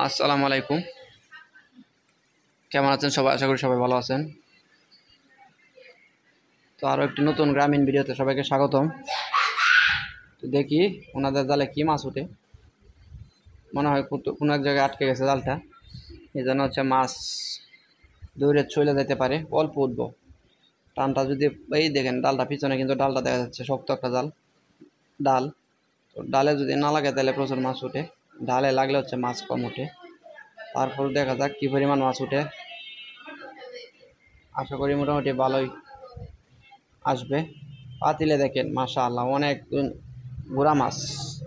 আসসালামু আলাইকুম। কেমন আছেন সবাই? আশা করি সবাই ভালো আছেন। তো আরও একটি নতুন গ্রামীণ ভিডিওতে সবাইকে স্বাগতম। তো দেখি ওনাদের জালে কি মাছ ওঠে। মনে হয় কোনো এক জায়গায় আটকে গেছে জালটা, এই জন্য মাছ দৌড়ে চলে যেতে পারে, অল্প উঠবো। টানটা যদি এই দেখেন ডালটা পিছনে, কিন্তু ডালটা দেখা যাচ্ছে শক্ত একটা ডাল। তো ডালে যদি না লাগে তাহলে প্রচুর মাছ ওঠে, ডালে লাগলে মাছ কম ওঠে। তারপর দেখা যাক কি পরিমাণ মাছ ওঠে। আশা করি মোটামুটি ভালোই আসবে। পাতিলে দেখেন মাশাআল্লাহ অনেক গুড়া মাছ,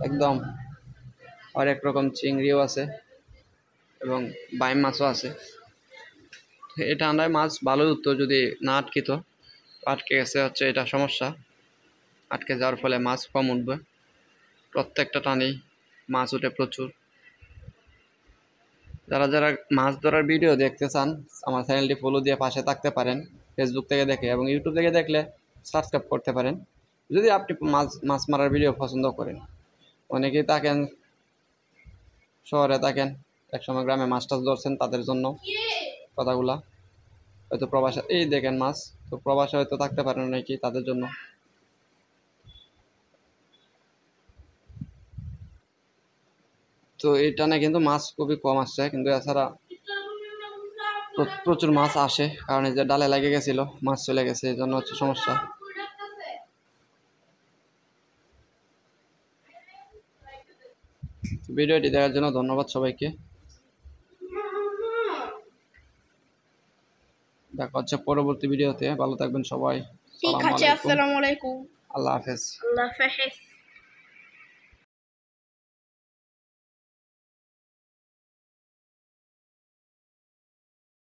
একদম অনেক রকম চিংড়িও আছে এবং বাইম মাছও আছে। এটা আন্দায় মাছ ভালোই উঠতো যদি না আটকিত। আটকে গেছে, এটা সমস্যা। আটকে যাওয়ার ফলে মাছ কম উঠবে। প্রত্যেকটা টানেই মাছ উঠে প্রচুর। যারা যারা মাছ ধরার ভিডিও দেখতে চান আমার চ্যানেলটি ফলো দিয়ে পাশে থাকতে পারেন। ফেসবুক থেকে দেখে এবং ইউটিউব থেকে দেখলে সাবস্ক্রাইব করতে পারেন যদি আপনি মাছ মারার ভিডিও পছন্দ করেন। অনেকেই থাকেন শহরে, থাকেন একসময় গ্রামে মাছ টাছ ধরছেন, তাদের জন্য কথাগুলা। হয়তো প্রবাসে এই দেখেন মাছ, তো প্রবাসে হয়তো থাকতে পারেন অনেকেই, তাদের জন্য। তো এই টানে কিন্তু মাছ খুবই কম আসছে, কিন্তু এছাড়া প্রচুর মাছ আসে, কারণ এই যে ডালে লেগে গেছিল, মাছ চলে গেছে, এই জন্য সমস্যা। ভিডিওটি দেখার জন্য ধন্যবাদ সবাইকে। দেখা হচ্ছে পরবর্তী ভিডিওতে। ভালো থাকবেন সবাই। ঠিক আছে, আসসালামু আলাইকুম। আল্লাহ হাফেজ। আল্লাহ হাফেজ।